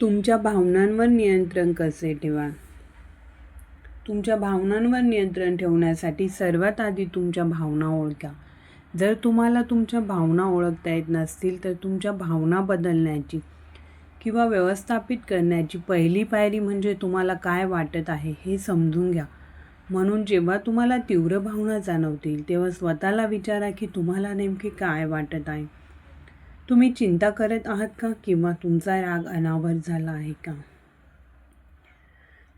तुमच्या भावनांवर नियंत्रण कसे ठेवा? तुमच्या भावनांवर नियंत्रण ठेवण्यासाठी सर्वात आधी तुमच्या भावना ओळखा. जर तुम्हाला तुमच्या भावना ओळखता येत नसतील तर तुमच्या भावना बदलण्याची किंवा व्यवस्थापित करण्याची पहिली पायरी म्हणजे तुम्हाला काय वाटत आहे हे समजून घ्या. म्हणून जेव्हा तुम्हाला तीव्र भावना जाणवतील तेव्हा स्वतःला विचारा की तुम्हाला नेमके काय वाटत आहे. तुम्ही चिंता करत आहात का किंवा तुमचा राग अनावर झाला आहे का?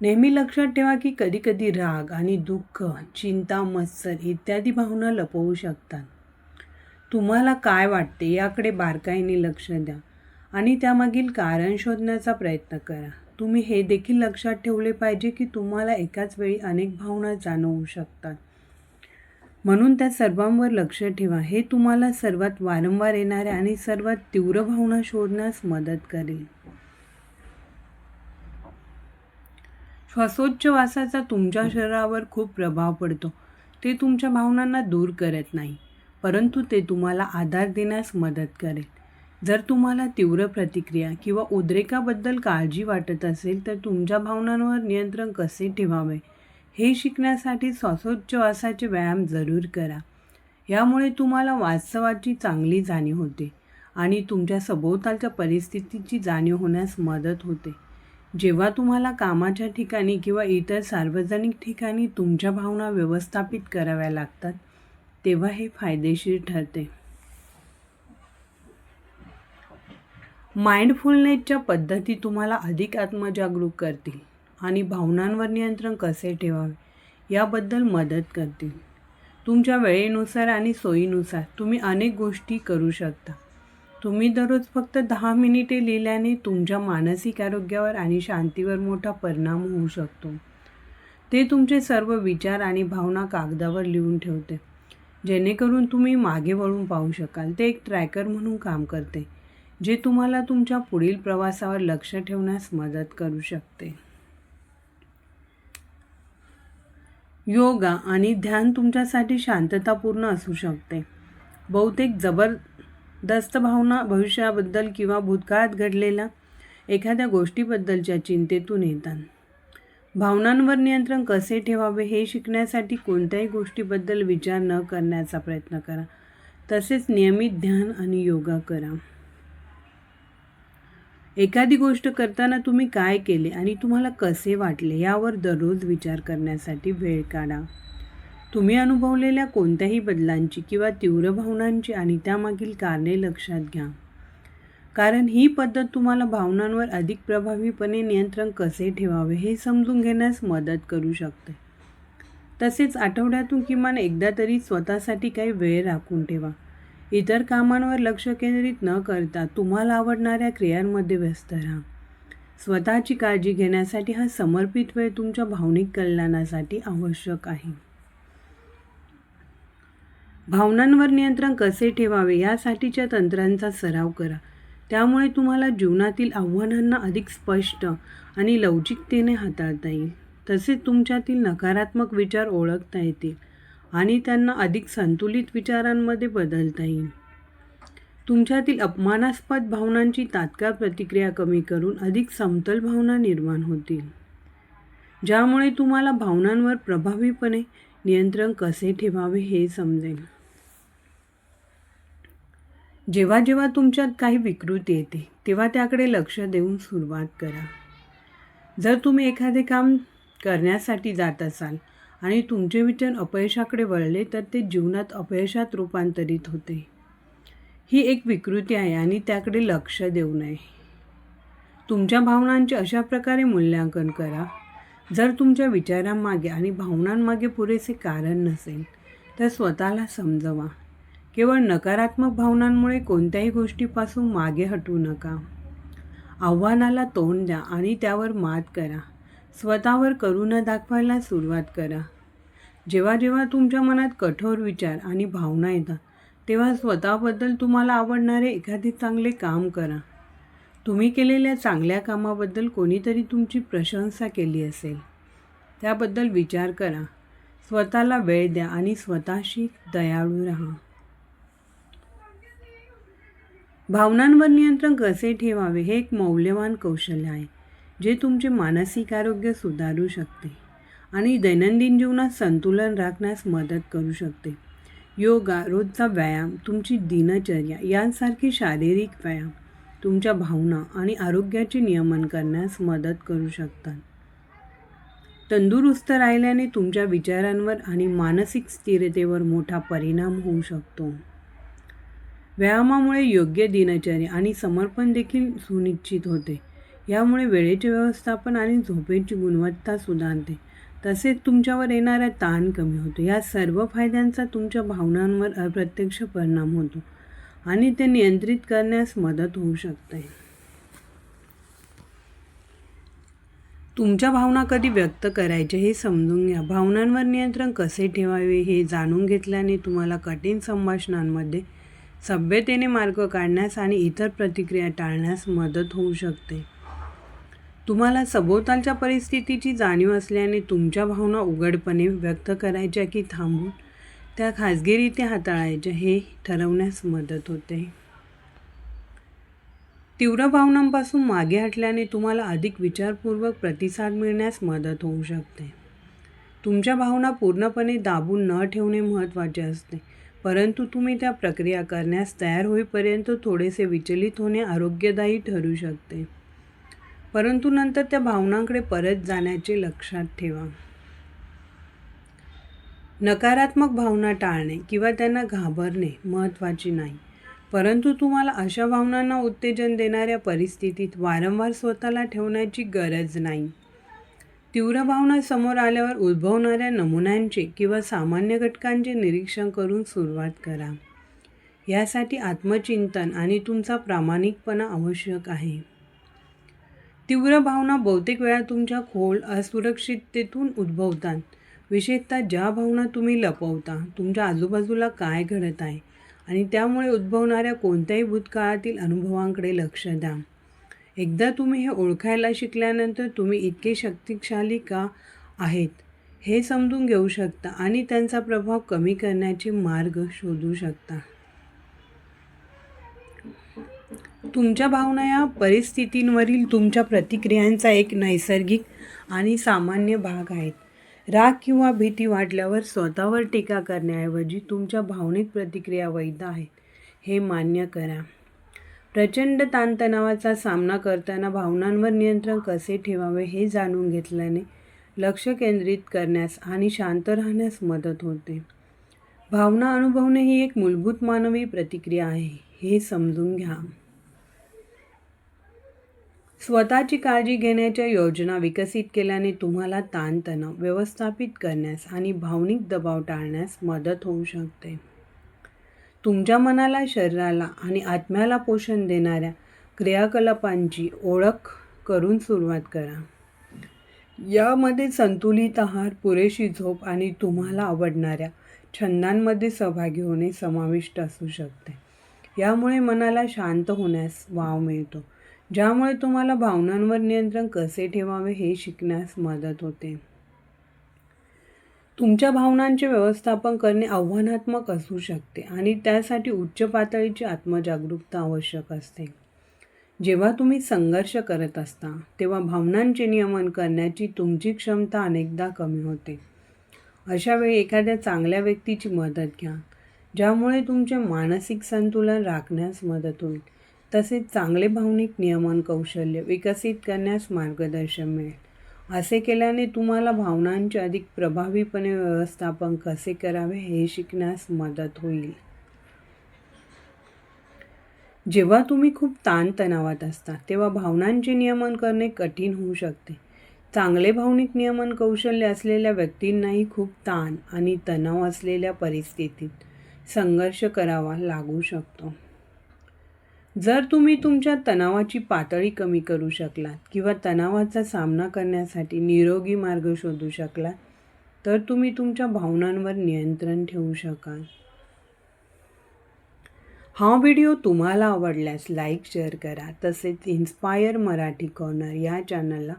नेहमी लक्षात ठेवा की कधीकधी राग आणि दुःख, चिंता, मत्सर इत्यादी भावना लपवू शकतात. तुम्हाला काय वाटते याकडे बारकाईने लक्ष द्या आणि त्यामागील कारण शोधण्याचा प्रयत्न करा. तुम्ही हे देखील लक्षात ठेवले पाहिजे की तुम्हाला एकाच वेळी अनेक भावना जाणवू शकतात. म्हणून त्या सर्वांवर लक्ष ठेवा. हे तुम्हाला सर्वात वारंवार येणाऱ्या आणि सर्वात तीव्र भावना शोधण्यास मदत करेल. श्वासोच्छवासाचा तुमच्या शरीरावर खूप प्रभाव पडतो. ते तुमच्या भावनांना दूर करत नाही, परंतु ते तुम्हाला आधार देण्यास मदत करेल. जर तुम्हाला तीव्र प्रतिक्रिया किंवा उद्रेकाबद्दल काळजी वाटत असेल तर तुमच्या भावनांवर नियंत्रण कसे ठेवावे हे शिकण्यासाठी श्वासोच्छवासाचे व्यायाम जरूर करा. यामुळे तुम्हाला वास्तवाची चांगली जाणीव होते आणि तुमच्या सभोवतालच्या परिस्थितीची जाणीव होण्यास मदत होते. जेव्हा तुम्हाला कामाच्या ठिकाणी किंवा इतर सार्वजनिक ठिकाणी तुमच्या भावना व्यवस्थापित कराव्या लागतात तेव्हा हे फायदेशीर ठरते. माइंडफुलनेसच्या पद्धती तुम्हाला अधिक आत्मजागरूक करतील आणि भावनांवर नियंत्रण कसे ठेवावे याबद्दल मदत करतील. तुमच्या वेळेनुसार आणि सोयीनुसार तुम्ही अनेक गोष्टी करू शकता. तुम्ही दररोज फक्त 10 मिनिटे लिहिल्याने तुमच्या मानसिक आरोग्यावर आणि शांतीवर मोठा परिणाम होऊ शकतो. ते तुमचे सर्व विचार आणि भावना कागदावर लिहून ठेवते, जेणेकरून तुम्ही मागे वळून पाहू शकाल. ते एक ट्रॅकर म्हणून काम करते, जे तुम्हाला तुमच्या पुढील प्रवासावर लक्ष ठेवण्यास मदत करू शकते. योगा आणि ध्यान तुमच्यासाठी शांततापूर्ण असू शकते. बहुतेक जबरदस्त भावना भविष्याबद्दल किंवा भूतकाळात घडलेल्या एखाद्या गोष्टीबद्दलच्या चिंतेतून येतात. भावनांवर नियंत्रण कसे ठेवावे हे शिकण्यासाठी कोणत्याही गोष्टीबद्दल विचार न करण्याचा प्रयत्न करा. तसेच नियमित ध्यान आणि योगा करा. एखादी गोष्ट करताना तुम्ही काय केले आणि तुम्हाला कसे वाटले यावर दररोज विचार करण्यासाठी वेळ काढा. तुम्ही अनुभवलेल्या कोणत्याही बदलांची किंवा तीव्र भावनांची आणि त्यामागील कारणे लक्षात घ्या, कारण ही पद्धत तुम्हाला भावनांवर अधिक प्रभावीपणे नियंत्रण कसे ठेवावे हे समजून घेण्यास मदत करू शकते. तसेच आठवड्यातून किमान एकदा तरी स्वतःसाठी काही वेळ राखून ठेवा. इतर कामांवर लक्ष केंद्रित न करता तुम्हाला आवडणाऱ्या क्रियांमध्ये व्यस्त राहा. स्वतःची काळजी घेण्यासाठी हा समर्पित वेळ तुमच्या भावनिक कल्याणासाठी आवश्यक आहे. भावनांवर नियंत्रण कसे ठेवावे यासाठीच्या तंत्रांचा सराव करा. त्यामुळे तुम्हाला जीवनातील आव्हानांना अधिक स्पष्ट आणि लवचिकतेने हाताळता येईल. तसेच तुमच्यातील नकारात्मक विचार ओळखता येतील आणि त्यांना अधिक संतुलित विचारांमध्ये बदलता येईल. तुमच्यातील अपमानास्पद भावनांची तात्काळ प्रतिक्रिया कमी करून अधिक समतोल भावना निर्माण होतील, ज्यामुळे तुम्हाला भावनांवर प्रभावीपणे नियंत्रण कसे ठेवावे हे समजेल. जेव्हा जेव्हा तुमच्यात काही विकृती येते तेव्हा त्याकडे लक्ष देऊन सुरुवात करा. जर तुम्ही एखादे काम करण्यासाठी जात असाल आणि तुमचे विचार अपयशाकडे वळले तर ते जीवनात अपयशात रूपांतरित होते. ही एक विकृती आहे आणि त्याकडे लक्ष देऊ नये. तुमच्या भावनांचे अशा प्रकारे मूल्यांकन करा. जर तुमच्या विचारांमागे आणि भावनांमागे पुरेसे कारण नसेल तर स्वतःला समजवा. केवळ नकारात्मक भावनांमुळे कोणत्याही गोष्टीपासून मागे हटू नका. आव्हानाला तोंड द्या आणि त्यावर मात करा. स्वतःवर करुणा दाखवायला सुरुवात करा. जेव्हा जेव्हा तुमच्या मनात कठोर विचार आणि भावना येतात तेव्हा स्वतःबद्दल तुम्हाला आवडणारे एखादे चांगले काम करा. तुम्ही केलेल्या चांगल्या कामाबद्दल कोणीतरी तुमची प्रशंसा केली असेल, त्याबद्दल विचार करा. स्वतःला वेळ द्या आणि स्वतःशी दयाळू राहा. भावनांवर नियंत्रण कसे ठेवावे हे एक मौल्यवान कौशल्य आहे, जे तुमचे मानसिक आरोग्य सुधारू शकते आणि दैनंदिन जीवनात संतुलन राखण्यास मदत करू शकते. योगा, रोजचा व्यायाम, तुमची दिनचर्या यांसारखी शारीरिक व्यायाम तुमच्या भावना आणि आरोग्याचे नियमन करण्यास मदत करू शकतात. तंदुरुस्त राहिल्याने तुमच्या विचारांवर आणि मानसिक स्थिरतेवर मोठा परिणाम होऊ शकतो. व्यायामामुळे योग्य दिनचर्या आणि समर्पण देखील सुनिश्चित होते. यामुळे वेळेचे व्यवस्थापन आणि झोपेची गुणवत्ता सुधारते. तसेच तुमच्यावर येणारा ताण कमी होतो. या सर्व फायद्यांचा तुमच्या भावनांवर अप्रत्यक्ष परिणाम होतो आणि ते नियंत्रित करण्यास मदत होऊ शकते. तुमच्या भावना कधी व्यक्त करायचे हे समजून घ्या. भावनांवर नियंत्रण कसे ठेवावे हे जाणून घेतल्याने तुम्हाला कठीण संभाषणांमध्ये सभ्यतेने मार्ग काढण्यास आणि इतर प्रतिक्रिया टाळण्यास मदत होऊ शकते. तुम्हाला सभोवतालच्या परिस्थितीची जाणीव असल्याने तुमच्या भावना उघडपणे व्यक्त करायच्या की थांबून त्या खाजगीरीत्या हाताळायच्या हे ठरवण्यास मदत होते. तीव्र भावनांपासून मागे हटल्याने तुम्हाला अधिक विचारपूर्वक प्रतिसाद मिळण्यास मदत होऊ शकते. तुमच्या भावना पूर्णपणे दाबून न ठेवणे महत्त्वाचे असते, परंतु तुम्ही त्या प्रक्रिया करण्यास तयार होईपर्यंत थोडेसे विचलित होणे आरोग्यदायी ठरू शकते. परंतु नंतर त्या भावनांकडे परत जाण्याचे लक्षात ठेवा. नकारात्मक भावना टाळणे किंवा त्यांना घाबरणे महत्त्वाचे नाही, परंतु तुम्हाला अशा भावनांना उत्तेजन देणाऱ्या परिस्थितीत वारंवार स्वतःला ठेवण्याची गरज नाही. तीव्र भावना समोर आल्यावर उद्भवणाऱ्या नमुन्यांचे किंवा सामान्य घटकांचे निरीक्षण करून सुरुवात करा. यासाठी आत्मचिंतन आणि तुमचा प्रामाणिकपणा आवश्यक आहे. तीव्र भावना बहुतेक वेळा तुमच्या खोल असुरक्षिततेतून उद्भवतात. विशेषतः ज्या भावना तुम्ही लपवता. तुमच्या आजूबाजूला काय घडत आहे आणि त्यामुळे उद्भवणाऱ्या कोणत्याही भूतकाळातील अनुभवांकडे लक्ष द्या. एकदा तुम्ही हे ओळखायला शिकल्यानंतर तुम्ही इतके शक्तिशाली का आहेत हे समजून घेऊ शकता आणि त्यांचा प्रभाव कमी करण्याचे मार्ग शोधू शकता. तुमच्या भावना या परिस्थितींवरील तुमच्या प्रतिक्रियांचा एक नैसर्गिक आणि सामान्य भाग आहेत. राग किंवा भीती वाटल्यावर स्वतःवर टीका करण्याऐवजी तुमच्या भावनिक प्रतिक्रिया वैध आहेत हे मान्य करा. प्रचंड ताणतणावाचा सामना करताना भावनांवर नियंत्रण कसे ठेवावे हे जाणून घेतल्याने लक्ष केंद्रित करण्यास आणि शांत राहण्यास मदत होते. भावना अनुभवणे ही एक मूलभूत मानवी प्रतिक्रिया आहे हे समजून घ्या. स्वतःची काळजी घेण्याच्या योजना विकसित केल्याने तुम्हाला ताणतणाव व्यवस्थापित करण्यास आणि भावनिक दबाव टाळण्यास मदत होऊ शकते. तुमच्या मनाला, शरीराला आणि आत्म्याला पोषण देणाऱ्या क्रियाकलापांची ओळख करून सुरुवात करा. यामध्ये संतुलित आहार, पुरेशी झोप आणि तुम्हाला आवडणाऱ्या छंदांमध्ये सहभागी होणे समाविष्ट असू शकते. यामुळे मनाला शांत होण्यास वाव मिळतो, ज्यामुळे तुम्हाला भावनांवर नियंत्रण कसे ठेवावे हे शिकण्यास मदत होते. तुमच्या भावनांचे व्यवस्थापन करणे आव्हानात्मक असू शकते आणि त्यासाठी उच्च पातळीची आत्मजागरूकता आवश्यक असते. जेव्हा तुम्ही संघर्ष करत असता तेव्हा भावनांचे नियमन करण्याची तुमची क्षमता अनेकदा कमी होते. अशा वेळी एखाद्या चांगल्या व्यक्तीची मदत घ्या, ज्यामुळे तुमचे मानसिक संतुलन राखण्यास मदत होईल. तसेच चांगले भावनिक नियमन कौशल्य विकसित करण्यास मार्गदर्शन मिळेल. असे केल्याने तुम्हाला भावनांचे अधिक प्रभावीपणे व्यवस्थापन कसे करावे हे शिकण्यास मदत होईल. जेव्हा तुम्ही खूप ताणतणावात असता तेव्हा भावनांचे नियमन करणे कठीण होऊ शकते. चांगले भावनिक नियमन कौशल्य असलेल्या व्यक्तींनाही खूप ताण आणि तणाव असलेल्या परिस्थितीत संघर्ष करावा लागू शकतो. जर तुम्ही तुमच्या तणावाची पातळी कमी करू शकलात किंवा तणावाचा सामना करण्यासाठी निरोगी मार्ग शोधू शकलात, तर तुम्ही तुमच्या भावनांवर नियंत्रण ठेवू शकाल. हा व्हिडिओ तुम्हाला आवडल्यास लाईक, शेअर करा. तसेच इन्स्पायर मराठी कॉर्नर या चॅनलला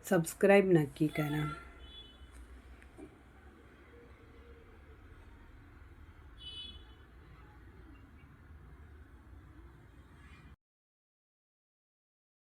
सबस्क्राईब नक्की करा.